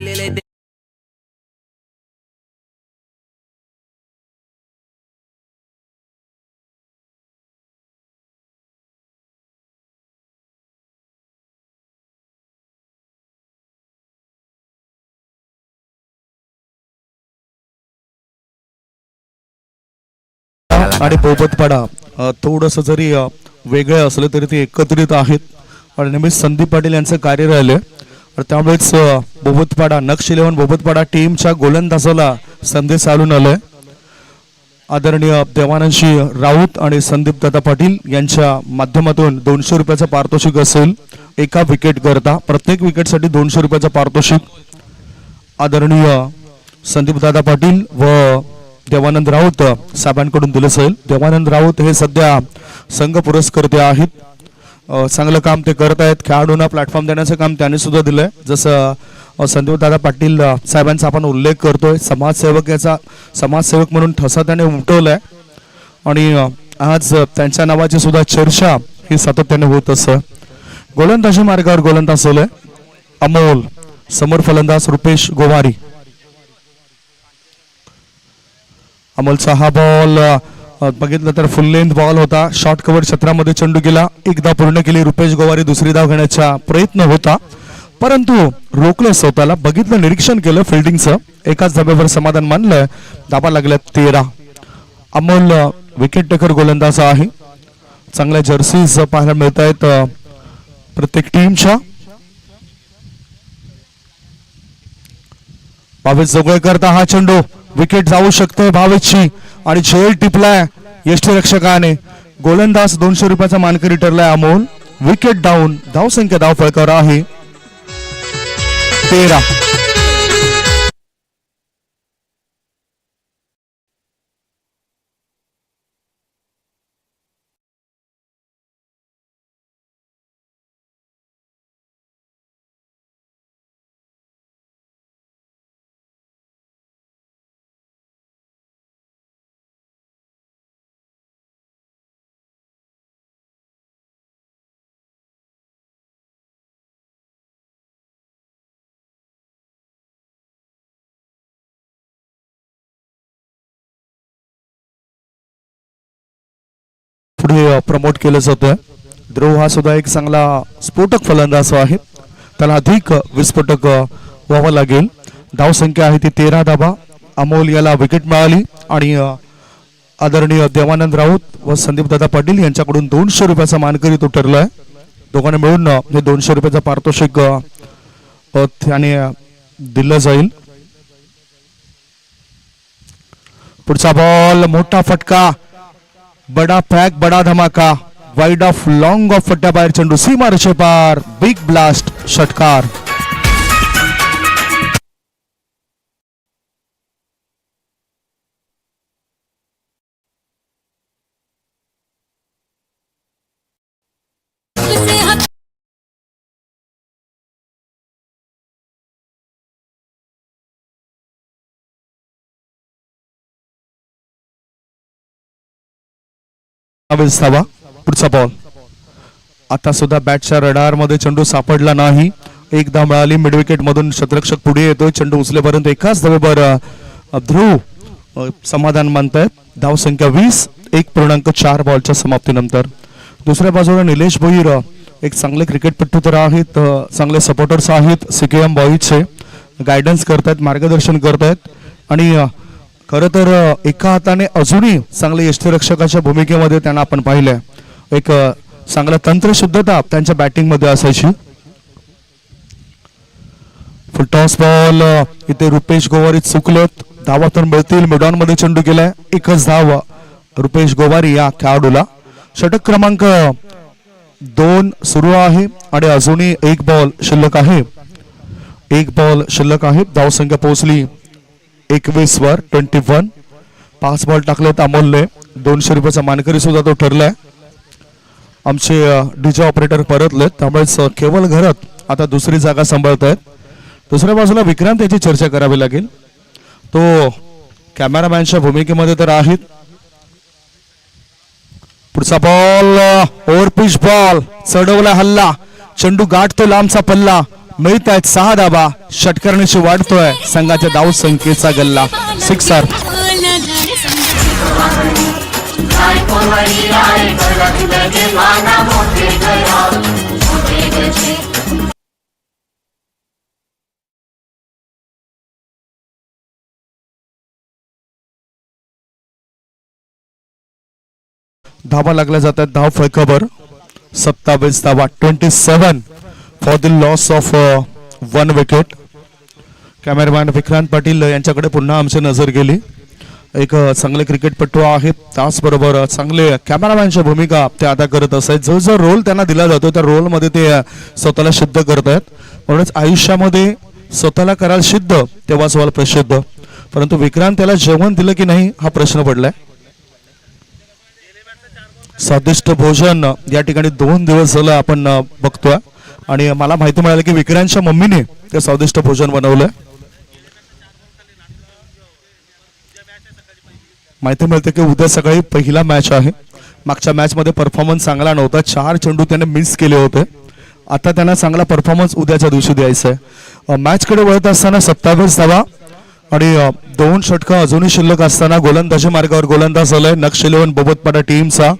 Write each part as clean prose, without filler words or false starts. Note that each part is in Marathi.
आणि पोपतपाडा थोडंसं जरी वेगळं असलं तरी ते एकत्रित आहेत आणि नेहमीच संदीप पाटील यांचं कार्य राहिलं. त्यामुळेच बोबतपाडा नक्ष 11 बोबतपाडा टीमच्या गोलंदाजाला संदेश चालून आलाय. आदरणीय देवानंदजी राऊत आणि संदीप दादा पाटील यांच्या माध्यमातून 200 रुपयाचं पारितोषिक असेल एका विकेट करता. प्रत्येक विकेटसाठी 200 रुपयाचं पारितोषिक आदरणीय संदीप दादा पाटील व देवानंद राऊत साहेबांकडून दिलं जाईल. देवानंद राऊत हे सध्या संघ पुरस्कर्ते आहेत. चांगलं काम ते करत आहेत. खेळाडूंना प्लॅटफॉर्म देण्याचं काम त्यांनी सुद्धा दिलंय. जसं संदीप दादा पाटील साहेबांचा आपण उल्लेख करतोय, समाजसेवक म्हणून ठसा त्याने उमटवलाय आणि आज त्यांच्या नावाची सुद्धा चर्चा ही सातत्याने होत असं. गोलंदाजी मार्गावर गोलंदाज होलय अमोल. समोर फलंदाज रुपेश गोवारी. अमोलचा हा बॉल बघितलं तर फुल लेंथ बॉल होता. शॉर्ट कव्हर क्षेत्रामध्ये चेंडू गेला. एकदा पूर्ण केली रुपेश गोवारी. दुसरी धाव घेण्याचा प्रयत्न होता परंतु रोखलं स्वतःला. बघितलं, निरीक्षण केलं फिल्डिंगचं. एकाच धाब्यावर समाधान मानलं. धाबा लागल्या 13. अमोल विकेट टेकर गोलंदाज आहे. चांगल्या जर्सीज पाहायला मिळत आहेत प्रत्येक टीमच्या. भावेश जोगळे करता हा चेंडू. विकेट जाऊ शकते भावेशची आणि झेल टिपलाय यष्टीरक्षकाने. गोलंदाज 200 रुपयाचा मानकरी ठरलाय अमोल. Wicket down. धावसंख्या धाव फळकावर आहे 13. पुढे प्रमोट केलं जातं. ध्रुव हा सुद्धा एक चांगला स्फोटक फलंदाज आहे. त्याला अधिक विस्फोटक व्हावं लागेल. धावसंख्या आहे ती 13 धाबा. अमोल याला विकेट मिळाली आणि आदरणीय देवानंद राऊत व संदीप दादा पाटील यांच्याकडून 200 रुपयाचा मानकरी तो ठरलाय. दोघांना मिळून हे 200 रुपयाचा पारितोषिक त्याने दिलं जाईल. पुढचा बॉल मोठा फटका. बडा फॅक बडा धमाका. वाइड ऑफ लॉंग ऑफ फट्ट्या बाहेर चेंडू सीमा रेषेपार. बिग ब्लास्ट षटकार. पुढचा बॉल. आता सुद्धा बॅटच्या रडार मध्ये चेंडू सापडला नाही. एकदा मिळाली मिड विकेट मधून. क्षेत्ररक्षक पुढे येतोय. चेंडू उचलेपर्यंत एकाच धावेवर ध्रुव समाधान मानतायत. धावसंख्या 20. 1.4 बॉलच्या समाप्तीनंतर. दुसऱ्या बाजूला निलेश भोईर एक चांगले क्रिकेटपटू तर आहेत. चांगले सपोर्टर्स आहेत. सीकेएम बॉईजचे गायडन्स करतायत, मार्गदर्शन करतायत आणि खरं तर एका हाताने अजूनही चांगले यष्टीरक्षकाच्या भूमिकेमध्ये त्यांना आपण पाहिलंय. एक चांगला तंत्रशुद्धता त्यांच्या बॅटिंग मध्ये असायची. फुल टॉस बॉल. इथे रुपेश गोवारी चुकलत. धावा तर मिळतील. मिडॉन मध्ये चेंडू गेलाय. एकच धाव रुपेश गोवारी या खेळाडूला. षटक क्रमांक 2 सुरू आहे आणि अजूनही एक बॉल शिल्लक आहे. धावसंख्या पोहोचली 21 वर 21. 5 बॉल टाकलेत अमोलने. 200 रुपयाचा मानकरी सुद्धा तो ठरलाय. आमचे डीजे ऑपरेटर परतलेत त्यामुळेच केवळ घरात आता दुसरी जागा सांभाळत आहेत. दुसऱ्या बाजूला विक्रांत याची चर्चा करावी लागेल. तो कॅमेरामॅनच्या भूमिकेमध्ये तर आहेत. पुढचा बॉल ओव्हर पिच बॉल. चढवला हल्ला. चेंडू गाठतो लांबचा पल्ला. मिळत आहेत 6 धाबा. षटकर्णीशी वाढतोय संघाच्या धाव संख्येचा गल्ला. सिक्सर. धाबा लागल्या जातात धाव फलकावर. 27 धाबा. 27 for the loss of 1 wicket. Cameraman Vikrant Patil यांच्याकडे पुन्हा आमची नजर गेली. एक चांगले क्रिकेटपटू आहेत, त्याचबरोबर चांगले कॅमेरामॅनच्या भूमिका ते अदा करत असतात. जो जो रोल त्यांना दिला जातो त्या रोलमध्ये ते स्वतःला सिद्ध करत आहेत. म्हणूनच आयुष्यामध्ये स्वतःला कराल सिद्ध तेव्हाच व्हाल प्रसिद्ध. परंतु विक्रांत त्याला जेवण दिलं की नाही हा प्रश्न पडलाय. स्वादिष्ट भोजन या ठिकाणी 2 दिवस झालं आपण बघतोय आणि मला माहिती मिळालं की विक्रांतच्या मम्मीने ते स्वादिष्ट भोजन बनवलंय. माहिती मिळते की उद्या सकाळी पहिला मॅच आहे. मागच्या मॅच मध्ये परफॉर्मन्स चांगला नव्हता. 4 चेंडू त्याने मिस केले होते. आता त्यांना चांगला परफॉर्मन्स उद्याच्या दिवशी द्यायचा आहे. मॅच कडे वळत असताना 27 धावा आणि 2 षटकं अजूनही शिल्लक असताना गोलंदाजी मार्गावर गोलंदाज आलाय नक्ष 11 बोबतपाडा टीमचा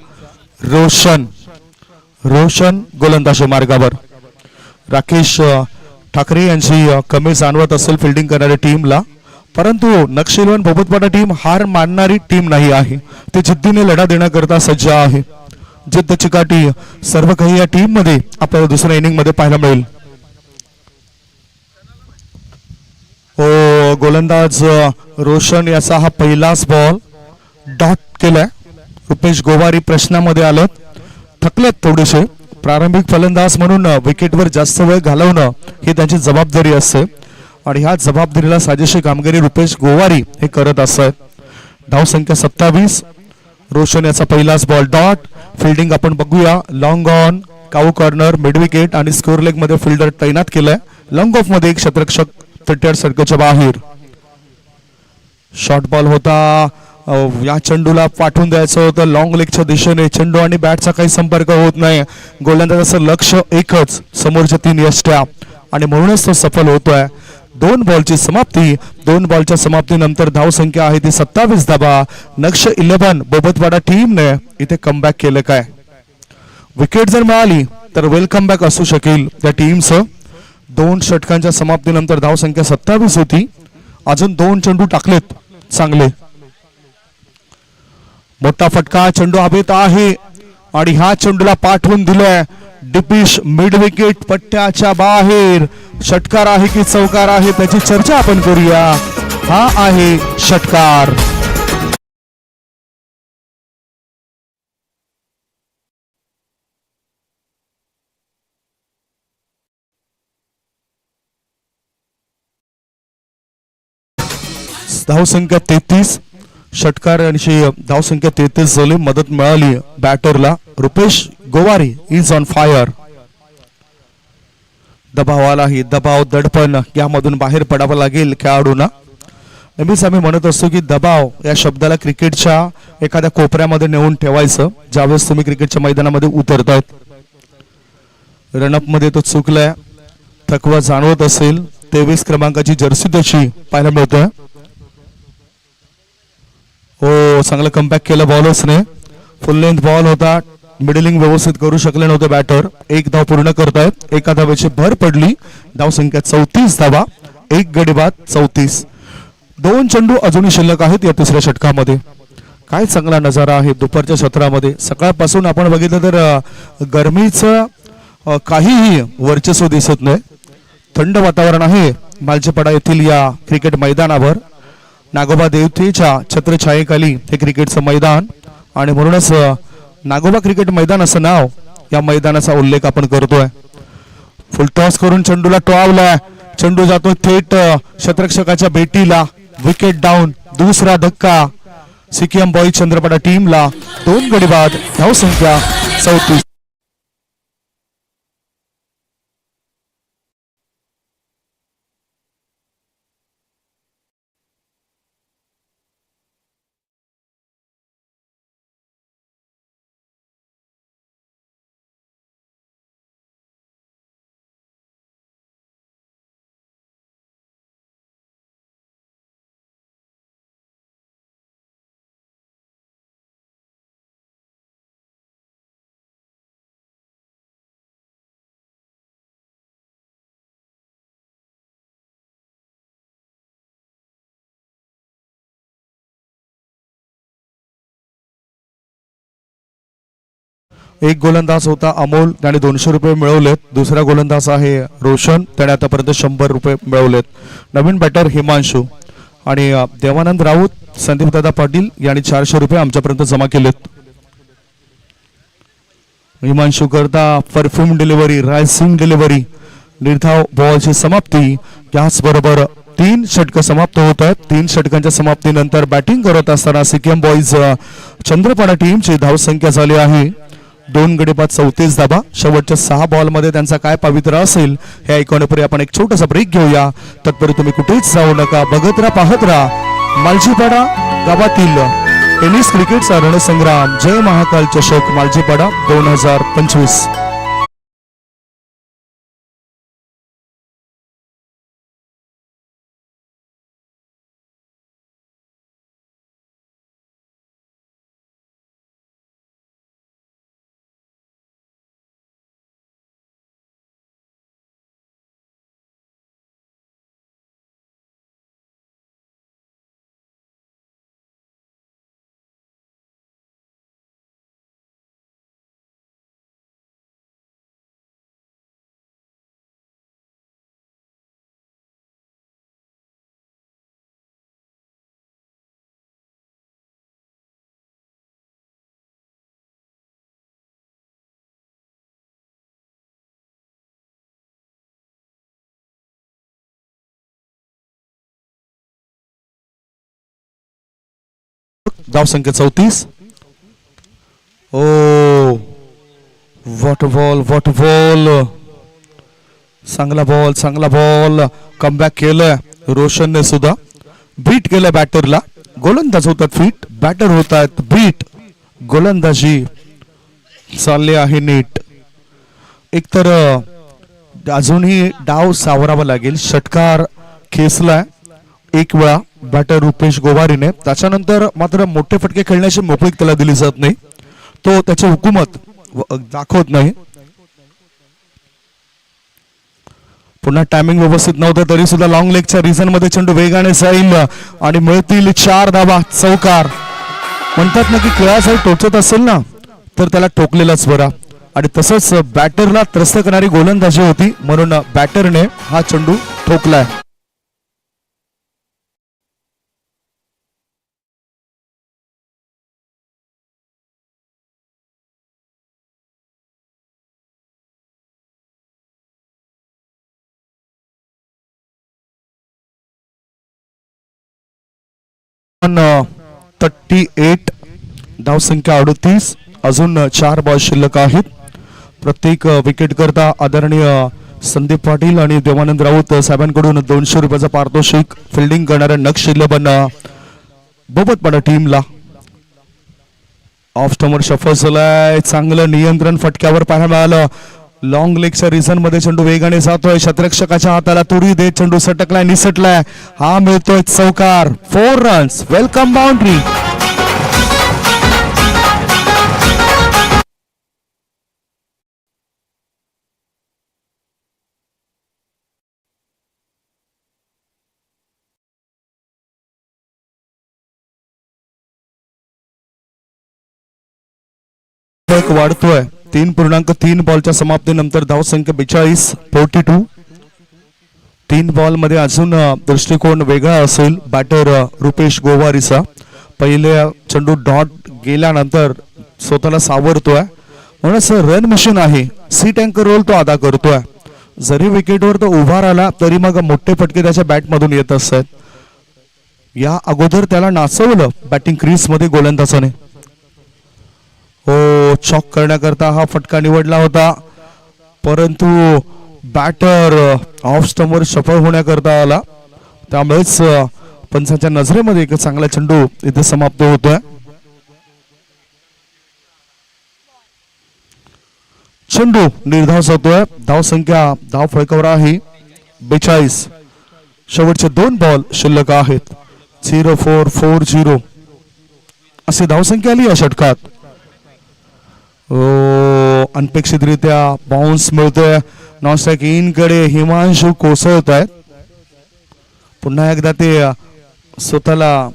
रोशन गोलंदाजी मार्गावर. राकेश ठाकरे यांची कमी जाणवत असेल फिल्डिंग करणाऱ्या टीमला. परंतु नक्ष 11 बोबतपाडा टीम हार मानणारी टीम नाही आहे. ते जिद्दीने लढा देण्याकरता सज्ज आहे. जिद्द चिकाटी सर्व काही या टीम मध्ये आपल्याला दुसऱ्या इनिंग मध्ये पाहायला मिळेल. गोलंदाज रोशन याचा हा पहिलाच बॉल डॉट केलाय. रुपेश गोवारी प्रश्नामध्ये आलेत, थकलेत थोडेसे. प्रारंभिक फलंदाज म्हणून विकेटवर जास्त वेळ घालवणं ही त्यांची जबाबदारी असते आणि ह्या जबाबदारीला साजेशी कामगिरी रुपेश गोवारी हे करत असतात. धाव संख्या 27. रोशन याचा पहिलाच बॉल डॉट. फिल्डिंग आपण बघूया. Long on, cow corner, mid wicket आणि स्कोर लेग मध्ये फिल्डर तैनात केलाय. लॉंग ऑफ मध्ये एक क्षेत्ररक्षक फिल्टर सर्कलच्या बाहेर. शॉर्ट बॉल होता. या चेंडूला पाठवून द्यायचं होतं लॉंग लेगच्या दिशेने. चेंडू आणि बॅटचा काही संपर्क होत नाही. गोलंदाजाचं लक्ष एकच, समोरच्या 3 यष्ट्या आणि म्हणूनच तो सफल होतोय. 2 बॉलची समाप्ती. 2 बॉलच्या समाप्तीनंतर धाव संख्या आहे ती 27 धाबा. नक्ष 11 बोबतपाडा टीमने इथे कमबॅक केलं. काय विकेट जर मिळाली तर वेलकम बॅक असू शकेल त्या टीमचं. 2 षटकांच्या समाप्तीनंतर धाव संख्या 27 होती. अजून 2 चेंडू टाकलेत चांगले. मोठा फटका. चेंडू हवेत आहे आणि ह्या चेंडूला पाठवून दिलंय डिपिश मिड विकेट पट्ट्याच्या बाहेर. षटकार आहे की चौकार आहे त्याची चर्चा आपण करूया. हा आहे षटकार. धाव संख्या 33. षटकारांची धाव संख्या 33 झाली. मदत मिळाली बॅटरला. Rupesh Gowari is on fire. दबावालाही दबाव दडपण यामधून बाहेर पडावं लागेल खेळाडूंना. नेहमीच आम्ही म्हणत असतो की दबाव या शब्दाला क्रिकेटच्या एखाद्या कोपऱ्यामध्ये नेऊन ठेवायचं ज्यावेळेस तुम्ही क्रिकेटच्या मैदानामध्ये उतरतायत. रनअप मध्ये तो चुकलाय. थकवा जाणवत असेल. 23 क्रमांकाची जर्सी त्याची पाहायला मिळतोय. हो, चांगलं कमबॅक केलं बॉलर्सने. फुल लेंथ बॉल होता. मिडलिंग व्यवस्थित करू शकले नव्हते बॅटर. 1 धाव पूर्ण करतायत. 1 धावेची भर पडली. धाव संख्या 34 धावा. 1 गडी बाद 34. 2 चेंडू अजूनही शिल्लक आहेत या 3ऱ्या षटकामध्ये. काय चांगला नजारा आहे दुपारच्या सत्रामध्ये. सकाळपासून आपण बघितलं तर गरमीचं काहीही वर्चस्व दिसत नाही. थंड वातावरण आहे मालजेपाडा येथील या क्रिकेट मैदानावर. नागोबा देवतेच्या छत्रछायेखाली हे क्रिकेटचं मैदान आणि म्हणूनच नागोबा क्रिकेट मैदान असं नाव या मैदानाचा उल्लेख आपण करतोय. फुल टॉस करून चेंडूला टोळावलाय. चेंडू जातो थेट क्षेत्ररक्षकाच्या बेटीला. Wicket down. दुसरा धक्का सीकेएम बॉईज चंद्रपाडा टीमला. 2 गडी बाद. धाव संख्या 34. एक गोलंदाज होता अमोल, त्याने 200 रुपये मिळवलेत. दुसरा गोलंदाज आहे रोशन, त्याने आतापर्यंत 100 रुपये मिळवलेत. नवीन बॅटर हिमांशू आणि देवानंद राऊत, संदीपदादा पाटील यांनी 400 रुपये आमच्यापर्यंत जमा केलेत. हिमांशू करता परफ्यूम डिलिव्हरी, रायसिंग डिलिव्हरी. निर्धाव बॉलची समाप्ती. याचबरोबर 3 षटक समाप्त होत आहेत. 3 षटकांच्या समाप्तीनंतर बॅटिंग करत असताना सिक्कीम बॉईज चंद्रपाडा टीमची धावसंख्या झाली आहे 2 गडी बाद 34 धाबा. शेवटच्या 6 बॉलमध्ये त्यांचा काय पवित्रा असेल हे ऐकवण्यापूर्वी आपण एक छोटासा ब्रेक घेऊया. तत्पूर्वी तुम्ही कुठेच जाऊ नका, बघत राहा, पाहत राहा मालजीपाडा गावातील टेनिस क्रिकेटचा रणसंग्राम जय महाकाल चषक मालजीपाडा 2025. धावसंख्या 34. ओ व्हॉट बॉल, चांगला बॉल कमबॅक केलं रोशनने सुद्धा. बीट केलं बॅटरला. गोलंदाज होतात फिट, बॅटर होतात बीट. गोलंदाजी चालले आहे नीट. एकतर अजूनही डाव सावरावा लागेल. षटकार खेचलाय एक वेळा बॅटर रुपेश गोवारीने. त्याच्यानंतर मात्र मोठे फटके खेळण्याची मोकळीक त्याला दिली जात नाही. तो त्याची हुकूमत दाखवत नाही. पुन्हा टायमिंग व्यवस्थित नव्हतं तरी सुद्धा लॉंग लेगच्या रिझन मध्ये चेंडू वेगाने जाईल आणि मिळतील 4 धाबा. चौकार. म्हणतात ना की खेळासाठी टोचत असेल ना तर त्याला टोकलेलाच बरा. आणि तसंच बॅटरला त्रस्त करणारी गोलंदाजी होती म्हणून बॅटरने हा चेंडू ठोकलाय. पण 38 धावसंख्या 38. अजून 4 बॉल शिल्लक आहेत. प्रत्येक विकेट करता आदरणीय संदीप पाटील आणि देवानंद राऊत साहेबांकडून 200 रुपयाचा पारितोषिक. फिल्डिंग करणाऱ्या नक्ष 11 बोबतपाडा टीमला. ऑफ स्टंपर शफल झालाय. चांगलं नियंत्रण फटक्यावर पाहायला मिळालं. लॉंग लेगच्या रिझन मध्ये चेंडू वेगाने जातोय. शतरक्षकाच्या हाताला तुरी देत चेंडू सटकलाय, निसटलाय. हा मिळतोय चौकार. 4 रन्स. Welcome boundary. वाढतोय. 3.3 बॉलच्या समाप्तीनंतर धावसंख्या 42. 42. 3 बॉल मध्ये अजून दृष्टिकोन वेगळा असेल बॅटर रुपेश गोवारीचा. पहिले चेंडू डॉट गेल्यानंतर स्वतःला सावरतोय म्हणूनच रन मशीन आहे. सी टँकर रोल तो अदा करतोय. जरी विकेटवर तो उभा राहिला तरी मग मोठे फटके त्याच्या बॅट मधून येत असतात. या अगोदर त्याला नाचवलं बॅटिंग क्रीज मध्ये गोलंदाजाने. हो, चॉक करण्याकरता हा फटका निवडला होता परंतु बॅटर ऑफ स्टंपवर सफल होण्याकरता आला. त्यामुळेच पंचांच्या नजरेमध्ये एक चांगला चेंडू इथे समाप्त होतोय. चेंडू निर्धाव जातोय. धावसंख्या धाव फळकावर आहे 42. शेवटचे 2 बॉल शिल्लक आहेत. 0-4-4-0 अशी धावसंख्या आली या षटकात. अनपेक्षितरित्या बाउन्स मिळतोय. नॉनस्ट्राइक इन कडे हिमांशू कोसळत आहेत. पुन्हा एकदा ते स्वतःला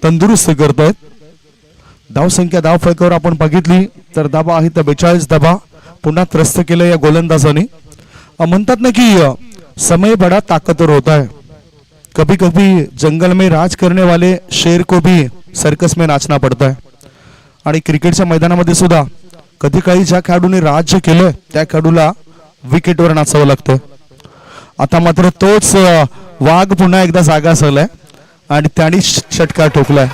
तंदुरुस्त करतायत. धावसंख्या धाव फलकावर आपण बघितली तर धाबा आहे तर 42 धाबा पुन्हा त्रस्त केलं या गोलंदाजाने. म्हणतात ना की समय बड़ा ताकतवर होता है, कभी कभी जंगल में राज करने वाले शेर को भी सर्कस में नाचना पड़ता है. आणि क्रिकेटच्या मैदानामध्ये सुद्धा कधी काही ज्या खेळाडूने राज्य केलं त्या खेळाडूला विकेटवर नाचावं लागतं. आता मात्र तोच वाघ पुन्हा एकदा जागा झालाय आणि त्याने षटकार ठोकलाय.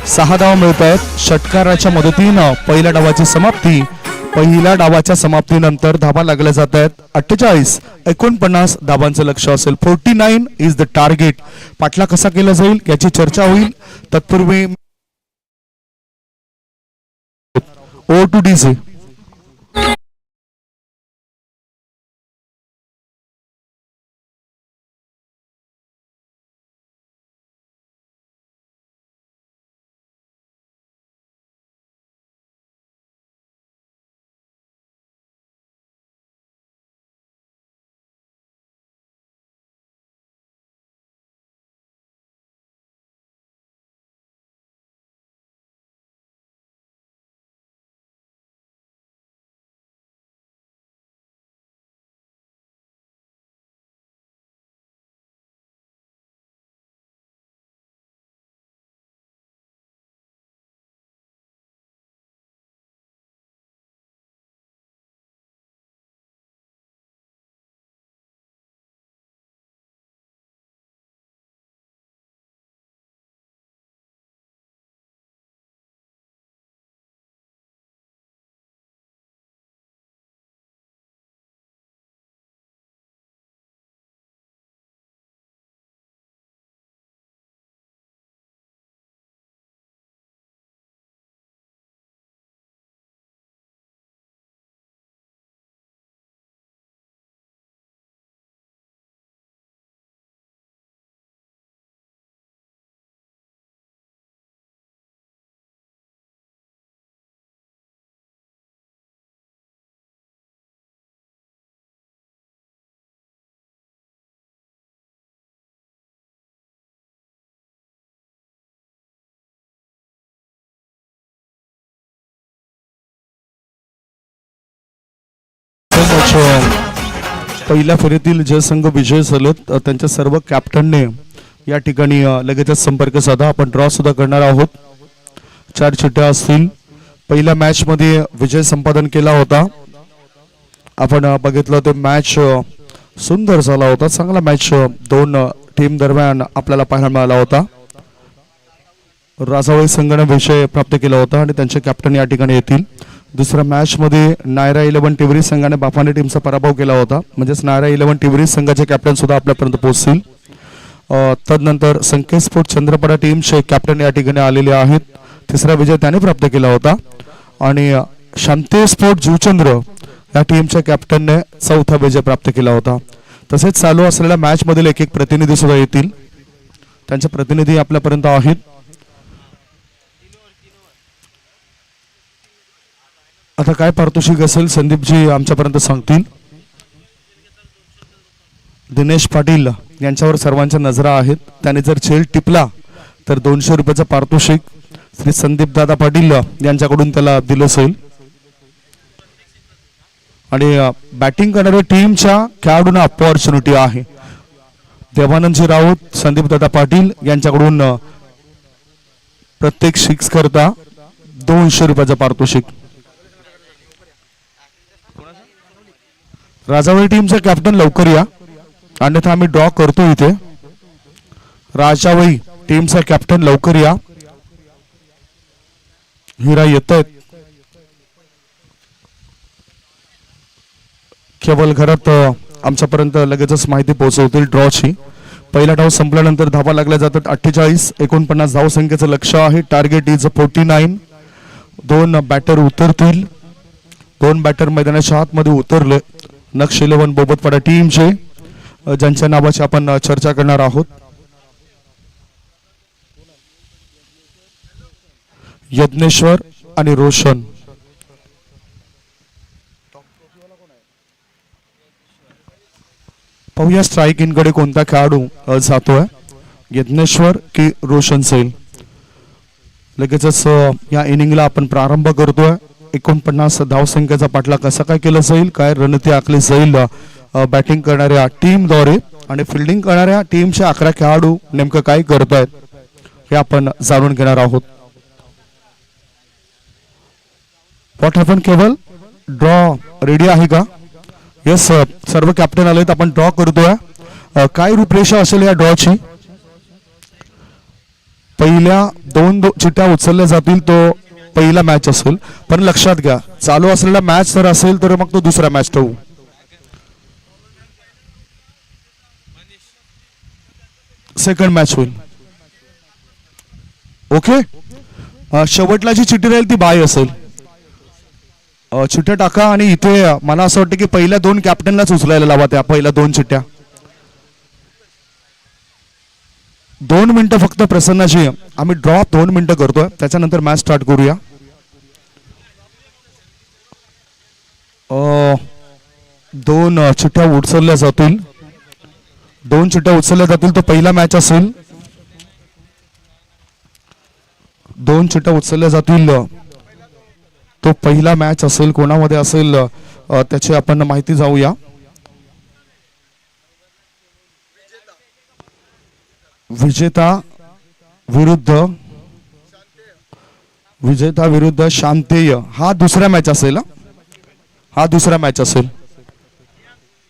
6 धावा मिळत आहेत षटकाराच्या मदतीनं. पहिल्या डावाची समाप्ती. पहिल्या डावाच्या समाप्तीनंतर धाबा लागल्या जात आहेत 48-49 धाबांचं लक्ष असेल. 49 इज द टार्गेट. पाठला कसा केला जाईल याची चर्चा होईल. तत्पूर्वी ओ टू डीसी. पहिल्या फेरीतील जे संघ विजय झालेत त्यांच्या सर्व कॅप्टनने या ठिकाणी लगेचच संपर्क साधा. आपण ड्रॉ सुद्धा करणार आहोत. 4 चिठ्ठ्या असतील. पहिल्या मॅच मध्ये विजय संपादन केला होता. आपण बघितलं ते मॅच सुंदर झाला होता. चांगला मॅच 2 टीम दरम्यान आपल्याला पाहायला मिळाला होता. राजावळी संघाने विजय प्राप्त केला होता आणि त्यांचे कॅप्टन या ठिकाणी येतील. दुसऱ्या मॅच मध्ये नायरा 11 टिवरी संघाने बाफाने टीमचा पराभव केला होता. म्हणजेच नायरा 11 टिवरी संघाचे कॅप्टन सुद्धा आपल्यापर्यंत पोहोचतील. तदनंतर संकेत स्पोर्ट चंद्रपडा टीमचे कॅप्टन या ठिकाणी आलेले आहेत. तिसरा विजय त्याने प्राप्त केला होता. आणि शांती स्पोर्ट जुचंद्र या टीमच्या कॅप्टनने 4था विजय प्राप्त केला होता. तसेच चालू असलेल्या मॅच मधील एक प्रतिनिधी सुद्धा येतील. त्यांचे प्रतिनिधी आपल्यापर्यंत आहेत. आता काय पारितोषिक असेल संदीपजी आमच्यापर्यंत सांगतील. दिनेश पाटील यांच्यावर सर्वांच्या नजरा आहेत. त्याने जर झेल टिपला तर 200 रुपयाचं पारितोषिक श्री संदीप दादा पाटील यांच्याकडून त्याला दिलं जाईल. आणि बॅटिंग करणाऱ्या टीमच्या खेळाडूंना अपॉर्च्युनिटी आहे. देवानंदजी राऊत, संदीप दादा पाटील यांच्याकडून प्रत्येक 6 करता 200 रुपयाचं पारितोषिक. राजावळी टीमचा कॅप्टन लवकर या, अन्यथा आम्ही ड्रॉ करतो इथे. राजावळी टीमचा कॅप्टन लवकर या. हिरा येत आहेत. केवळ घरात आमच्यापर्यंत लगेचच माहिती पोहोचवतील ड्रॉची. पहिला डाव संपल्यानंतर धावा लागल्या जातात. 48-49 धाव संख्येचं लक्ष आहे. Target is 49. 2 बॅटर उतरतील. 2 बॅटर मैदानाच्या आतमध्ये उतरले. नक्ष 11 बोबतपाडा टीमचे ज्यांच्या नावाची आपण चर्चा करणार आहोत. यज्ञेश्वर आणि रोशन. पाहूया स्ट्राईक इन कडे कोणता खेळाडू जातोय, यज्ञेश्वर की रोशन सेल. लगेचच या इनिंगला आपण प्रारंभ करतोय. 49 धावसंख्येचा पाठला कसा काय केला जाईल, काय रणनीती आखली जाईल बॅटिंग करणाऱ्या टीमद्वारे आणि फिल्डिंग करणाऱ्या टीमचे 11 खेळाडू नेमकं काय करत आहेत हे आपण जाणून घेणार आहोत. व्हॉट हॅपन केवल ड्रॉ रेडी आहे का? येस सर्व कॅप्टन आलेत. आपण ड्रॉ करतोय. काय रूपरेषा असेल या ड्रॉची? पहिल्या दोन चिठ्ठ्या उचलल्या जातील तो पहिला मॅच असेल. पण लक्षात घ्या, चालू असलेला मॅच जर असेल तर मग तो दुसरा मॅच ठेवू. सेकंड मॅच होईल. ओके. शेवटला जी चिठ्ठी राहील ती बाय असेल. चिठ्ठ्या टाका आणि इथे मला असं वाटतं की पहिल्या दोन कॅप्टनलाच उचलायला लावा. त्या पहिल्या दोन चिठ्ठ्या 2 मिनिटं फक्त प्रसन्नाची. आम्ही ड्रॉ 2 मिनिटं करतोय, त्याच्यानंतर मॅच स्टार्ट करूया. दोन चिठ्ठ्या उचलल्या जातील. 2 चिठ्ठ्या उचलल्या जातील. तो पहिला मॅच असेल. 2 चिठ्ठ्या उचलल्या जातील. तो पहिला मॅच असेल. कोणामध्ये असेल त्याची आपण माहिती जाऊया. विजेता विरुद्ध शांतेय हा दुसरा मॅच असेल. हा दुसरा मॅच असेल.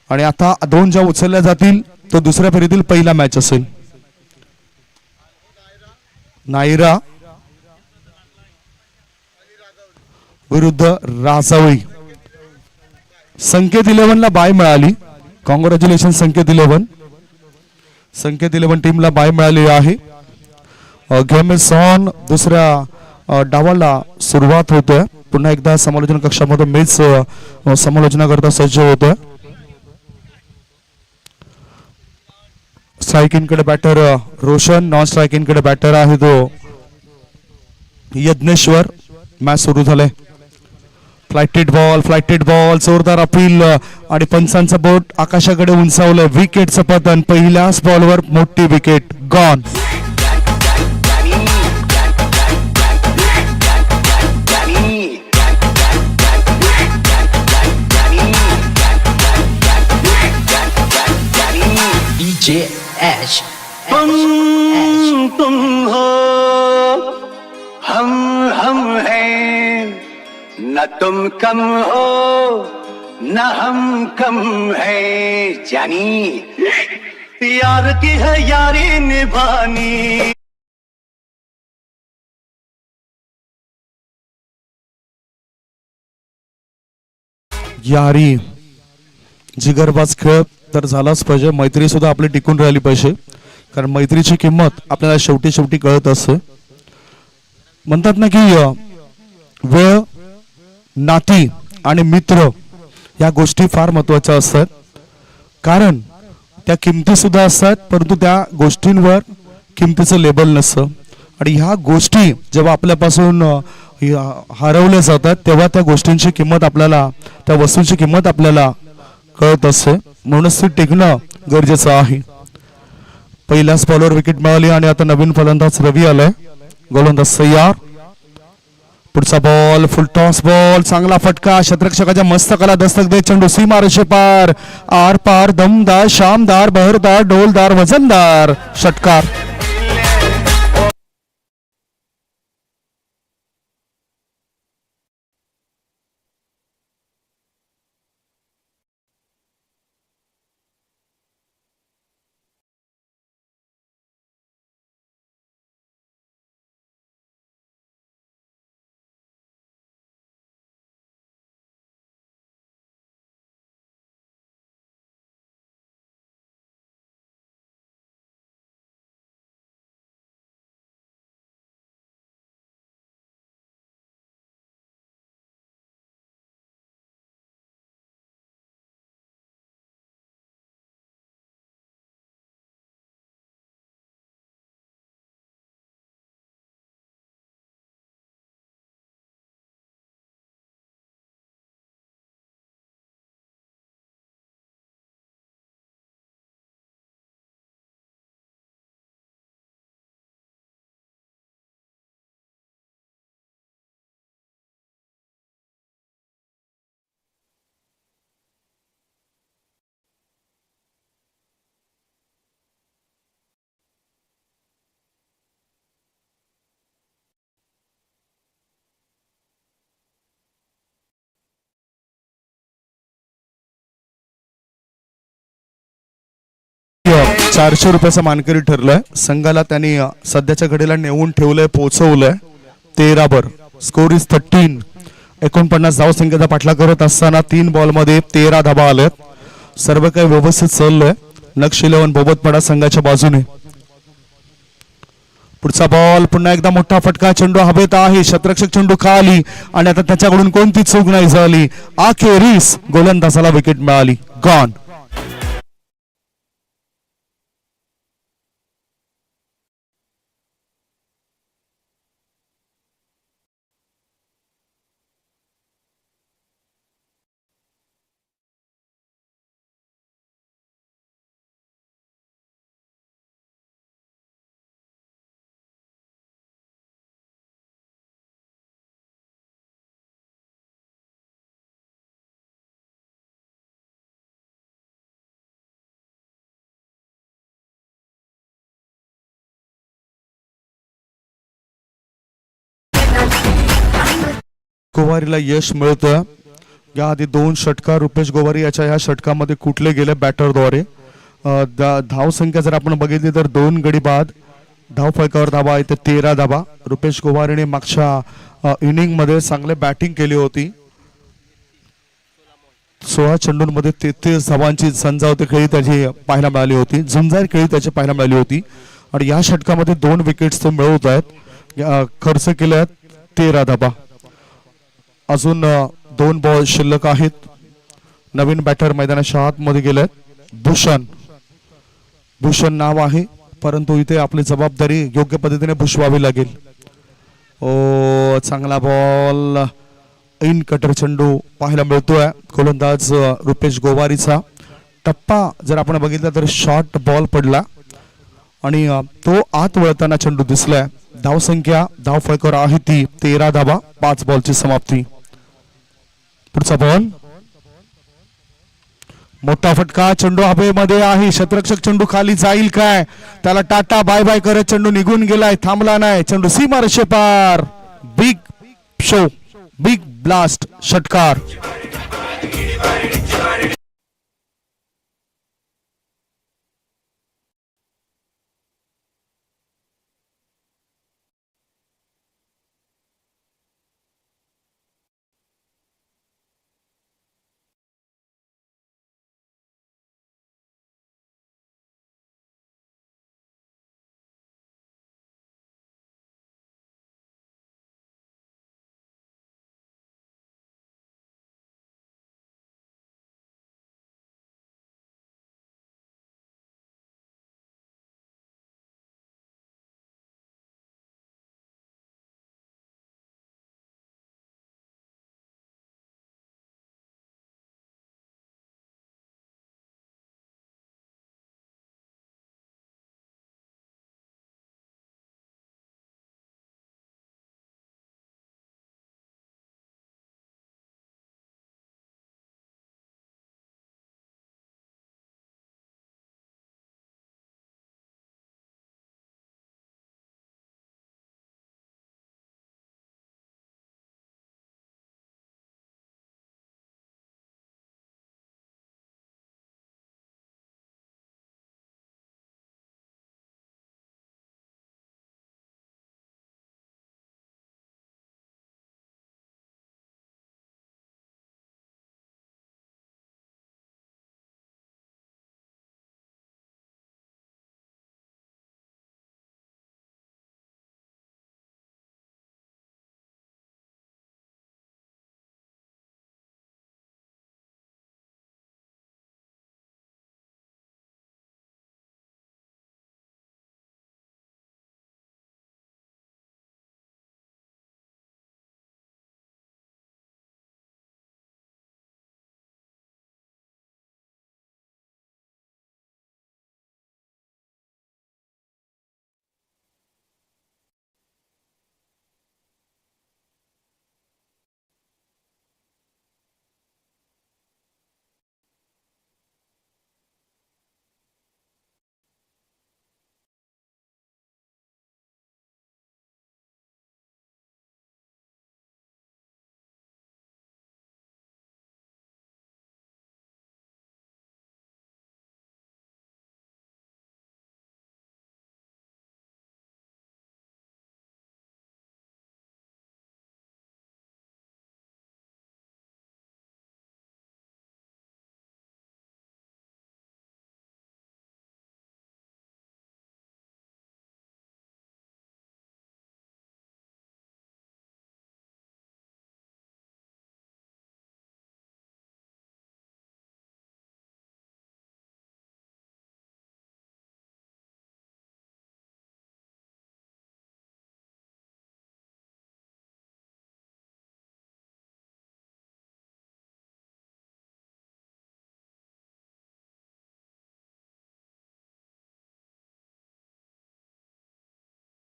आणि आता 2 ज्या उचलल्या जातील तो दुसऱ्या फेरीतील पहिला मॅच असेल. नायरा विरुद्ध राजावळी. संकेत 11 ला बाय मिळाली. कॉंग्रॅच्युलेशन संकेत 11. संकेत 11 टीमला बाय मिळाली आहे. Game is on. दुसऱ्या डावाला सुरुवात होते. पुन्हा एकदा समालोचन कक्षामध्ये मीच समालोचना करता सज्ज होतोय. स्ट्रायकिंग कडे बॅटर रोशन, नॉन स्ट्रायकिंग कडे बॅटर आहे तो यज्ञेश्वर. मॅच सुरू झाले. फ्लायटेड बॉल जोरदार अपील आणि पंचांचा बोट आकाशाकडे उंचावलं. विकेटचं पतन. पहिल्याच बॉलवर मोठी विकेट गॉन. तुम हो हम हैं, न तुम कम हो न हम कम है जानी, यार की है यारी निभानी. यारी जिगरबाज खेळ तर झालाच पाहिजे. मैत्री सुद्धा आपली टिकून राहिली पाहिजे, कारण मैत्रीची किंमत आपल्याला शेवटी शेवटी कळत असते. म्हणतात ना की वेळ, नाती आणि मित्र या गोष्टी फार महत्वाच्या असतात. कारण त्या किमती सुद्धा असतात, परंतु त्या गोष्टींवर किमतीचं लेबल नसतं. आणि ह्या गोष्टी जेव्हा आपल्यापासून हरवल्या जातात तेव्हा त्या गोष्टींची किंमत आपल्याला, त्या वस्तूंची किंमत आपल्याला कळत असते. म्हणूनच ती टिकणं गरजेचं आहे. पहिल्याच बॉलवर विकेट मिळाली आणि आता नवीन फलंदाज रवी आलाय. गोलंदाज तयार. पुढचा बॉल फुल टॉस बॉल. चांगला फटका. शतरक्षकाच्या मस्तकाला दस्तक दे. चेंडू सीमा रेषे पार, आर पार, दमदार, शामदार, बहरदार, डोलदार, वजनदार षटकार. 400 रुपयाचा मानकरी ठरलाय. संघाला त्यांनी सध्याच्या घडीला नेऊन ठेवलंय, पोहोचवलंय 13 स्कोर इज 13. 49 धावसंख्येचा पाठलाग करत असताना 3 बॉलमध्ये 13 धाबा आल्यात. सर्व काही व्यवस्थित चाललंय नक्ष 11 बोबतपाडा संघाच्या बाजूने. पुढचा बॉल पुन्हा एकदा मोठा फटका, चेंडू हवेत आहे, शतरक्षक चेंडू खाली आणि आता त्याच्याकडून कोणती चूक नाही झाली. अखेरीस गोलंदाजाला विकेट मिळाली. गॉन. गोवारीला यश मिळतं. याआधी 2 षटकार रुपेश गोवारी याच्या ह्या षटकामध्ये कुठले गेले बॅटरद्वारे. धावसंख्या जर आपण बघितली तर 2 गडी बाद, धाव फलकावर धाबा आहे ते 13 धाबा. रुपेश गोवारीने मागच्या इनिंग मध्ये चांगले बॅटिंग केली होती. 16 चेंडूंमध्ये 33 धावांची झंझावती खेळी त्याची पाहायला मिळाली होती, झुंजार खेळी त्याची पाहायला मिळाली होती. आणि या षटकामध्ये 2 विकेट्स ते मिळवत आहेत. खर्च केले आहेत 13 धाबा. अजून 2 बॉल शिल्लक आहेत. नवीन बॅटर मैदानाच्या आतमध्ये गेलेत. भूषण नाव आहे, परंतु इथे आपली जबाबदारी योग्य पद्धतीने भुषवावी लागेल. ओ चांगला बॉल, इन कटर चेंडू पाहायला मिळतोय. गोलंदाज रुपेश गोवारीचा टप्पा जर आपण बघितला तर शॉर्ट बॉल पडला आणि तो आत वळताना चेंडू दिसलाय. धावसंख्या धाव फलकावर आहे ती 13 धाबा, 5 बॉलची समाप्ती. पुढचा बॉल मोठा फटका, चेंडू हवेमध्ये आहे, शतरक्षक चेंडू खाली जाईल काय, त्याला टाटा बाय बाय करत चेंडू निघून गेलाय, थांबला नाही, चेंडू सीमारेषे पार. बिग शो, बिग ब्लास्ट षटकार.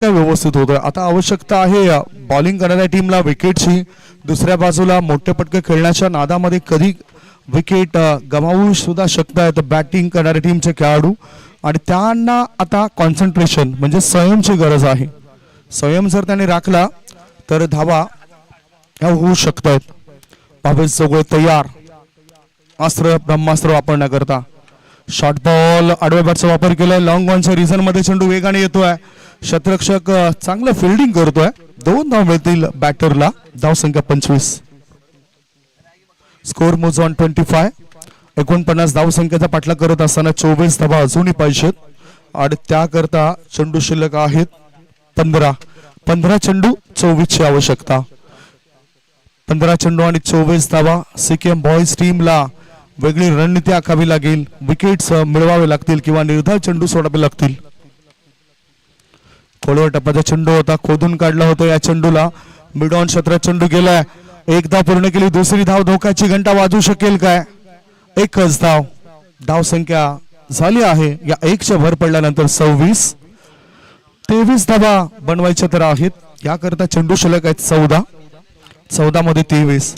काय व्यवस्थित होतोय. आता आवश्यकता आहे बॉलिंग करणाऱ्या टीमला विकेटची. दुसऱ्या बाजूला मोठे पटके खेळण्याच्या नादामध्ये कधी विकेट गमावू सुद्धा शकतात बॅटिंग करणाऱ्या टीमचे खेळाडू, आणि त्यांना आता कॉन्सन्ट्रेशन म्हणजे संयमची गरज आहे. संयम जर त्याने राखला तर धावा ह्या होऊ शकतात. भावेश जोगळे तयार, अस्त्र ब्रह्मास्त्र वापरण्याकरता. शॉर्ट बॉल आडव्या बॅटचा वापर केलाय. लॉंग ऑनच्या रिझन मध्ये चेंडू वेगाने येतोय. क्षेत्ररक्षक चांगलं फिल्डिंग करतोय. 2 धाव मिळतील बॅटरला. धावसंख्या 25. स्कोर मोज ऑन 25. 49 धावसंख्येचा पाठलाग करत असताना 24 धावा अजूनही पाहिजेत आणि त्याकरता चेंडू शिल्लक आहेत 15 चेंडू 24 ची आवश्यकता. 15 चेंडू आणि 24 धावा. सिक्कीम बॉईज टीमला वेगळी रणनीती आखावी लागेल. विकेट्स मिळवावे लागतील किंवा निर्धाव चेंडू सोडावे लागतील. खोलवर टप्प्याचा चेंडू होता, खोदून काढला होता. या चेंडूला मिड ऑन क्षेत्रात चेंडू गेलाय. एक धाव पूर्ण केली. दुसरी धाव धोक्याची घंटा वाजू शकेल काय? एकच धाव. धाव संख्या झाली आहे या 1च्या भर पडल्यानंतर 26. 23 धावा बनवायच्या तर आहेत. याकरता चेंडू शिल्लक आहेत 14 मध्ये 23.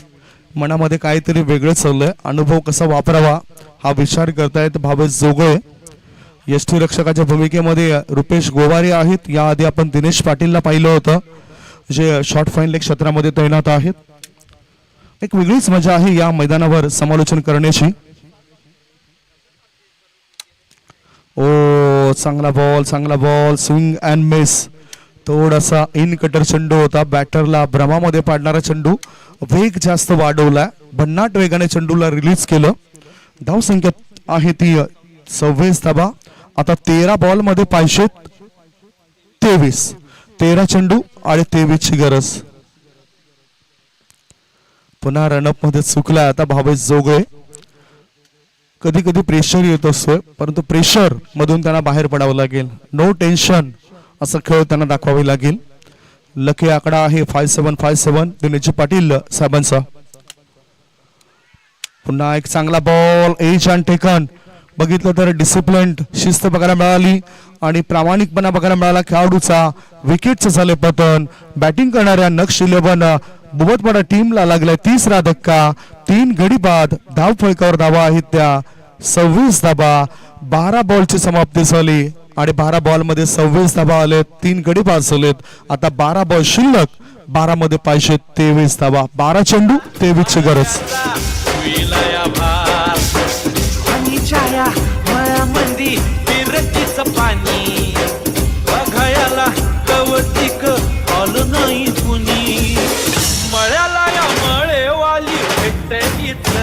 मनामध्ये काहीतरी वेगळं चाललंय. अनुभव कसा वापरावा हा विचार करतायत भावेश जोगळे. यष्टीरक्षकाच्या भूमिकेमध्ये रुपेश गोवारे आहेत. याआधी आपण दिनेश पाटीलला पाहिलं होतं जे शॉर्ट फाईन लेग क्षेत्रामध्ये तैनात आहेत. एक वेगळीच मजा आहे या मैदानावर समालोचन करण्याची. ओ चांगला बॉल स्विंग अँड मिस. थोडासा इन कटर चेंडू होता. बॅटरला भ्रमामध्ये पाडणारा चेंडू. वेग जास्त वाढवला. भन्नाट वेगाने चेंडूला रिलीज केलं. धाव संख्या आहे ती 26 धावा. आता 13 बॉल मध्ये पाहिजेत 23. 13 चेंडू आणि 23 ची गरज. पुन्हा रनअप मध्ये चुकला आता भावेश जोगळे. कधी कधी प्रेशर येत असतोय परंतु प्रेशर मधून त्यांना बाहेर पडावं लागेल. नो टेन्शन असं खेळ त्यांना दाखवावे लागेल. लकी आकडा आहे 5757 दिनेश पाटील साहेबांचा. पुन्हा एक चांगला बॉल एज अँड टेकन. बघितलं तर डिसिप्लिन शिस्त बघायला मिळाली आणि प्रामाणिकपणा बघायला मिळाला खेळाडूचा. विकेटचं झाले पतन. बॅटिंग करणाऱ्या नक्ष 11 बुबतपाडा टीमला लागलाय 3रा धक्का. 3 गडी बाद. धाव फळकावर धावा आहेत त्या 26 धावा. 12 बॉलची समाप्ती झाली आणि 12 बॉल मध्ये 26 धावा आलेत. 3 गडी बाद झालेत. आता 12 बॉल शिल्लक. 12 मध्ये पाहिजे 23 धावा. 12 चेंडू 23 ची गरज. मळ्यामंदी विरतीचं पाणी बघायला कवतिक आलं नाही कुणी. मळ्याला या मळेवाली भेटलीच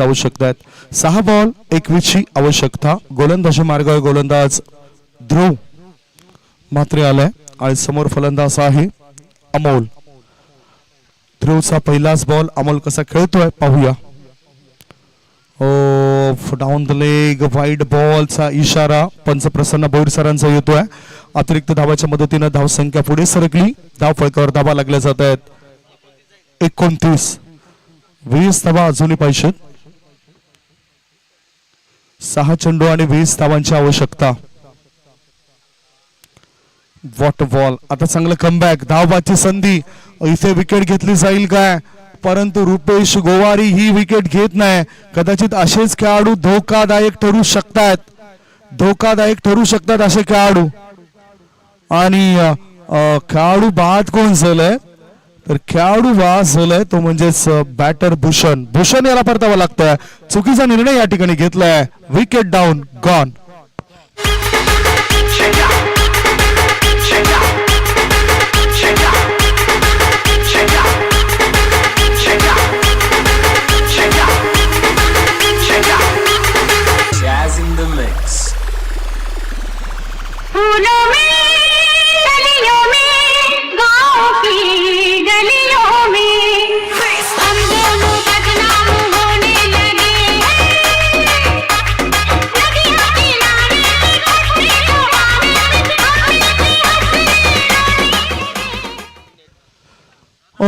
आवश्यकता आहेत. 6 बॉल 21ची आवश्यकता. गोलंदाजी मार्गावर गोलंदाज ध्रुव मात्रे आलाय आणि समोर फलंदाज आहे अमोल. ध्रुवचा पहिलाच बॉल अमोल कसा खेळतोय पाहूया. डाऊन द लेग वाईड बॉलचा इशारा पंचप्रसन्न भोईर सरांचा येतोय. अतिरिक्त धावाच्या मदतीने धावसंख्या पुढे सरकली. धाव फळकावर धावा लागल्या जात आहेत. 29. 20 धावा अजूनही पाहिजेत. 6 चेंडू आणि 20 धावांची आवश्यकता. What ball. आता चांगलं कमबॅक. धावबाची संधी. इथे विकेट घेतली जाईल काय, परंतु रुपेश गोवारी ही विकेट घेत नाही. कदाचित असेच खेळाडू धोकादायक ठरू शकतात. धोकादायक ठरू शकतात असे खेळाडू. आणि खेळाडू बाद कोण झालंय तर खेळाडू बाद झालाय तो म्हणजेच बॅटर भूषण. भूषण याला परतावा लागतोय. चुकीचा निर्णय या ठिकाणी घेतलाय. Wicket down gone. फूलों में गलियों में गाँव की गलियों में हम दोनों बदनाम होने लगे हैं। नदियों किनारे हंसते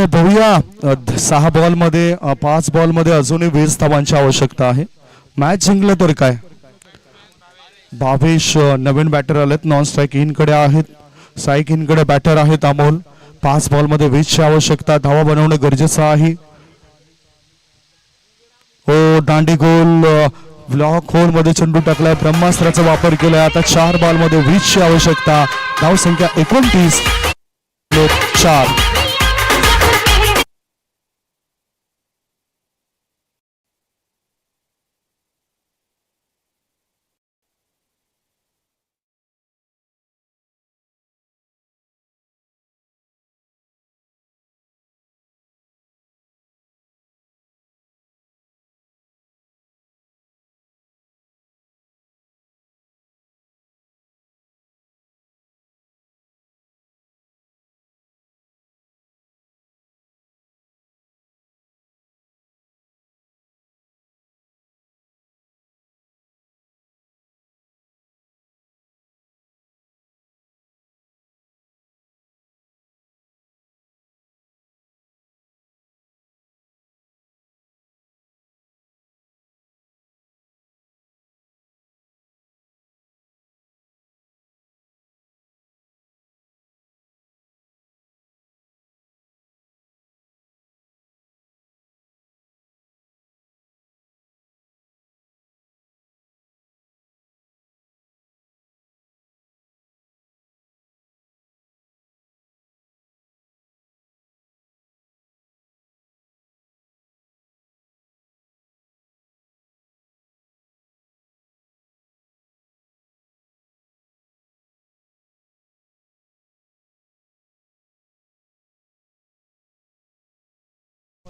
बघूया. 6 बॉल मध्ये 5 बॉल मध्ये अजूनही 20 धावांची आवश्यकता आहे. मॅच जिंकलं तर काय. भावेश नवीन बॅटर आलेत. नॉन स्ट्राईक इन कडे आहेत. स्ट्राईक इन कडे बॅटर आहेत अमोल. 5 बॉल मध्ये 20 ची आवश्यकता. धावा बनवणं गरजेचं आहे. दांडी गोल ब्लॉक होल मध्ये चेंडू टाकलाय. ब्रह्मास्त्राचा वापर केलाय. आता 4 बॉल मध्ये 20 ची आवश्यकता. धाव संख्या 29. 4.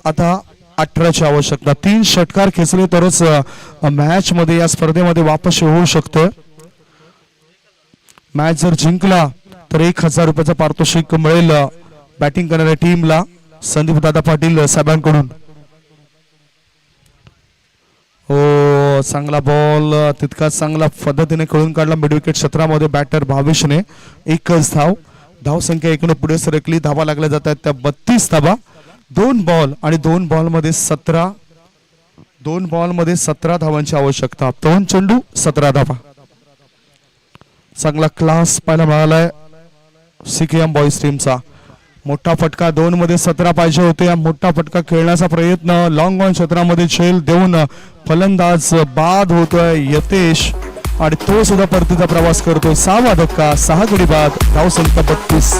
आता 18ची आवश्यकता. 3 षटकार खेचले तरच मॅच मध्ये या स्पर्धेमध्ये वापस होऊ शकतोय. मॅच जर जिंकला तर 1000 रुपयाचा पारितोषिक मिळेल बॅटिंग करणाऱ्या टीमला संदीप दादा पाटील साहेबांकडून. चांगला बॉल तितकाच चांगला पद्धतीने खेळून काढला मिड विकेट क्षेत्रामध्ये बॅटर भावेशने. 1च धाव. धाव संख्या 1 पुढे सरकली. धावा लागल्या जातात त्या 32 धावा. 2 बॉल आणि 2 बॉल मध्ये 17 धावांची आवश्यकता. 2 चेंडू 17 धावा. चांगला क्लास पाहायला मिळालाय सीकेएम बॉईज टीमचा. मोठा फटका. 2 मध्ये 17 पाहिजे होते. मोठा फटका खेळण्याचा प्रयत्न लॉंग ऑन क्षेत्रामध्ये झेल देऊन फलंदाज बाद होतोय यतेश आणि तो सुद्धा परतीचा प्रवास करतोय. 6वा धक्का. 6 गडी बाद. धाव संख्या 32.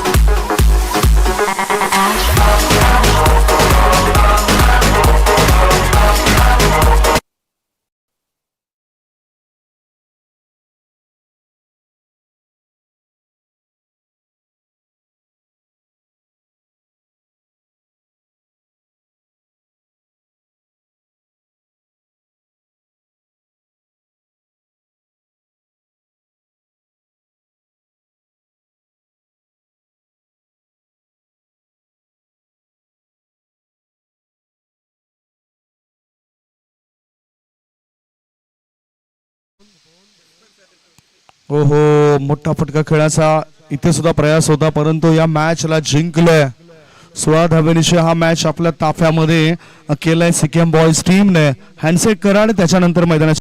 हो हो, मोठा फटका खेळण्याचा इथे सुद्धा प्रयास होता, परंतु या मॅचला जिंकलंय 16 धावेनिशी हा मॅच आपल्या ताफ्यामध्ये केलाय सिक्कीम बॉयज टीमने. हँडसेक करा आणि त्याच्यानंतर मैदानाची